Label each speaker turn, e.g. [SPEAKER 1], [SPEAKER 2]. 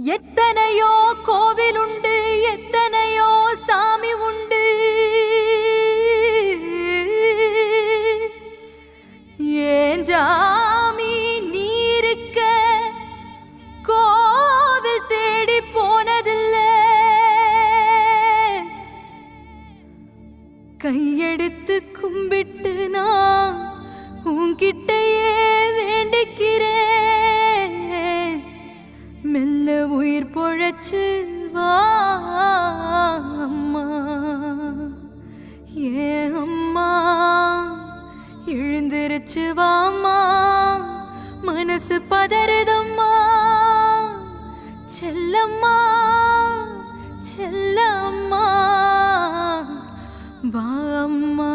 [SPEAKER 1] எத்தனையோ கோவில் உண்டு, எத்தனையோ சாமி உண்டு. ஏன் ஜாமி நீ இருக்க கோவில் தேடி போனதில்லை. கையெடுத்து கும்பிட்டு நான் உன்கிட்டயே வேண்டிக்கிறேன். மெல்ல உயிர் பொழைச்சு வா அம்மா, ஏன் அம்மா எழுந்திருச்சு வாம்மா. மனசு பதறுதம்மா, செல்லம்மா செல்லம்மா வா அம்மா.